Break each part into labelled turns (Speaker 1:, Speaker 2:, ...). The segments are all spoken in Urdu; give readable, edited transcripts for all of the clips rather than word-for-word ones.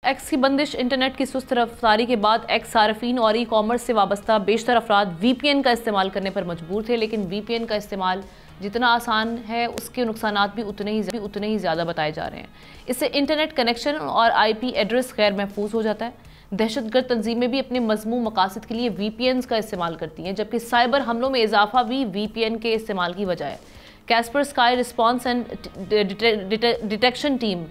Speaker 1: ایکس کی بندش انٹرنیٹ کی سست رفتاری کے بعد ایکس صارفین اور ای کامرس سے وابستہ بیشتر افراد وی پی این کا استعمال کرنے پر مجبور تھے، لیکن وی پی این کا استعمال جتنا آسان ہے اس کے نقصانات بھی اتنے ہی زیادہ بتائے جا رہے ہیں۔ اس سے انٹرنیٹ کنیکشن اور آئی پی ایڈریس غیر محفوظ ہو جاتا ہے۔ دہشت گرد تنظیمیں بھی اپنے مذموم مقاصد کے لیے وی پی اینز کا استعمال کرتی ہیں، جبکہ سائبر حملوں میں اضافہ بھی وی پی این کے استعمال کی وجہ ہے۔ Kaspersky response and detection team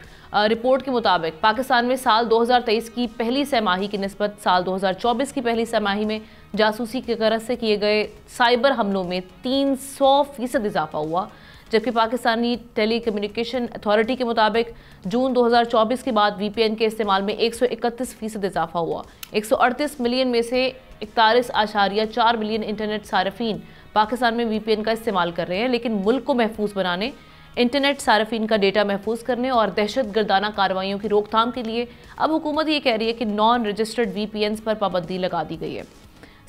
Speaker 1: report کے مطابق پاکستان میں سال 2023 کی پہلی سہ ماہی کی نسبت سال 2024 کی پہلی سہ ماہی میں جاسوسی کی غرض سے کیے گئے سائبر حملوں میں 300% اضافہ ہوا، جبکہ پاکستانی ٹیلی کمیونیکیشن اتھارٹی کے مطابق جون 2024 کے بعد وی پی این کے استعمال میں 131% اضافہ ہوا۔ 138 ملین میں سے 41.4 ملین انٹرنیٹ صارفین پاکستان میں وی پی این کا استعمال کر رہے ہیں، لیکن ملک کو محفوظ بنانے، انٹرنیٹ صارفین کا ڈیٹا محفوظ کرنے اور دہشت گردانہ کارروائیوں کی روک تھام کے لیے اب حکومت یہ کہہ رہی ہے کہ نان رجسٹرڈ وی پی اینز پر پابندی لگا دی گئی ہے۔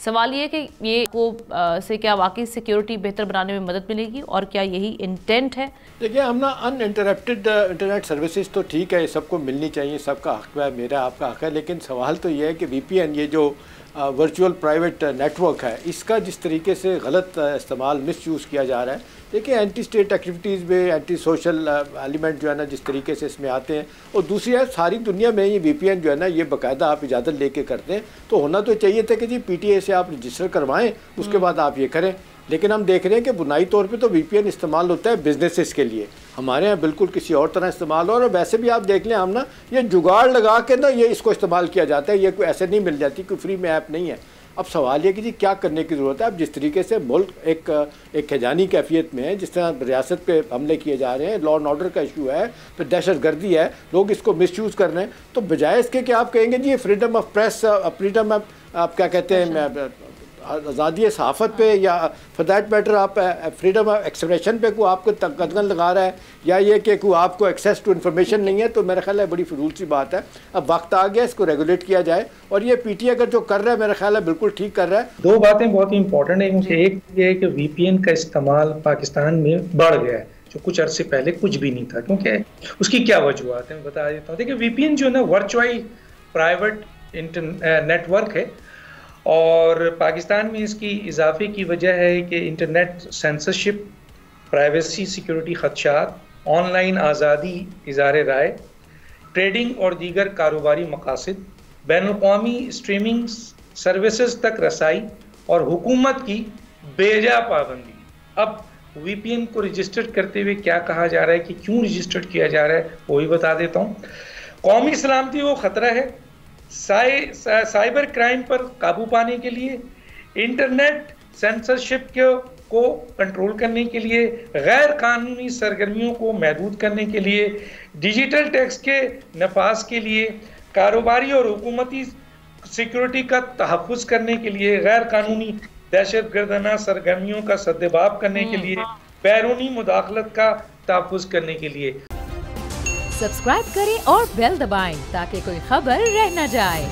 Speaker 1: سوال یہ ہے کہ یہ سے کیا واقعی سیکیورٹی بہتر بنانے میں مدد ملے گی اور کیا یہی انٹینٹ ہے؟
Speaker 2: دیکھیے ہم نا ان انٹرپٹیڈ انٹرنیٹ سروسز تو ٹھیک ہے، سب کو ملنی چاہیے، سب کا حق ہے، میرا آپ کا حق ہے، لیکن سوال تو یہ ہے کہ وی پی این یہ جو ورچوئل پرائیویٹ نیٹ ورک ہے، اس کا جس طریقے سے غلط استعمال مس یوز کیا جا رہا ہے، دیکھیں اینٹی اسٹیٹ ایکٹیویٹیز میں اینٹی سوشل ایلیمنٹ جو ہے نا جس طریقے سے اس میں آتے ہیں، اور دوسری ہے ساری دنیا میں یہ وی پی این جو ہے نا یہ باقاعدہ آپ اجازت لے کے کرتے ہیں، تو ہونا تو چاہیے تھا کہ جی پی ٹی اے سے آپ رجسٹر کروائیں، اس کے بعد آپ یہ کریں، لیکن ہم دیکھ رہے ہیں کہ بنائی طور پہ تو وی پی این استعمال ہوتا ہے بزنسز کے لیے، ہمارے یہاں بالکل کسی اور طرح استعمال ہو، اور ویسے بھی آپ دیکھ لیں ہم نا یہ جگاڑ لگا کے نا یہ اس کو استعمال کیا جاتا ہے، یہ کوئی ایسے نہیں مل جاتی، کوئی فری میں ایپ نہیں ہے۔ اب سوال یہ کہ جی کیا کرنے کی ضرورت ہے؟ اب جس طریقے سے ملک ایک خیجانی کیفیت میں ہے، جس طرح ریاست پہ حملے کیے جا رہے ہیں، لا اینڈ آرڈر کا ایشو ہے، پھر دہشت گردی ہے، لوگ اس کو مس یوز کر رہے ہیں، تو بجائے اس کے کہ آپ کہیں گے جی فریڈم آف پریس، فریڈم آپ کیا کہتے ہیں آزادی صحافت پہ، یا فار دیٹ میٹر آپ فریڈم آف ایکسپریشن پہ کوئی آپ کو قدغن لگا رہا ہے، یا یہ کہ کوئی آپ کو ایکسیس ٹو انفارمیشن نہیں ہے، تو میرا خیال ہے بڑی فضول سی بات ہے۔ اب وقت آ گیا اس کو ریگولیٹ کیا جائے، اور یہ پی ٹی اگر جو کر رہا ہے میرا خیال ہے بالکل ٹھیک کر رہا ہے۔
Speaker 3: دو باتیں بہت ہی امپورٹنٹ ہیں، کیونکہ ایک یہ ہے کہ وی پی این کا استعمال پاکستان میں بڑھ گیا ہے، جو کچھ عرصے پہلے کچھ بھی نہیں تھا، کیونکہ اس کی کیا وجوہات ہیں بتا دیتا ہوں۔ دیکھیں وی پی این جو ہے نا ورچوئل پرائیویٹ نیٹ ورک ہے، اور پاکستان میں اس کی اضافے کی وجہ ہے کہ انٹرنیٹ سینسرشپ، پرائیویسی سیکیورٹی خدشات، آن لائن آزادی اظہار رائے، ٹریڈنگ اور دیگر کاروباری مقاصد، بین الاقوامی اسٹریمنگ سروسز تک رسائی اور حکومت کی بے جا پابندی۔ اب وی پی این کو رجسٹر کرتے ہوئے کیا کہا جا رہا ہے کہ کیوں رجسٹر کیا جا رہا ہے وہ بھی بتا دیتا ہوں۔ قومی سلامتی کو خطرہ ہے، سائبر کرائم پر قابو پانے کے لیے، انٹرنیٹ سینسرشپ کو کنٹرول کرنے کے لیے، غیر قانونی سرگرمیوں کو محدود کرنے کے لیے، ڈیجیٹل ٹیکس کے نفاذ کے لیے، کاروباری اور حکومتی سیکیورٹی کا تحفظ کرنے کے لیے، غیر قانونی دہشت گردانہ سرگرمیوں کا سدباب کرنے کے لیے، بیرونی مداخلت کا تحفظ کرنے کے لیے۔
Speaker 4: سبسکرائب کریں اور بیل دبائیں تاکہ کوئی خبر رہ نہ جائے۔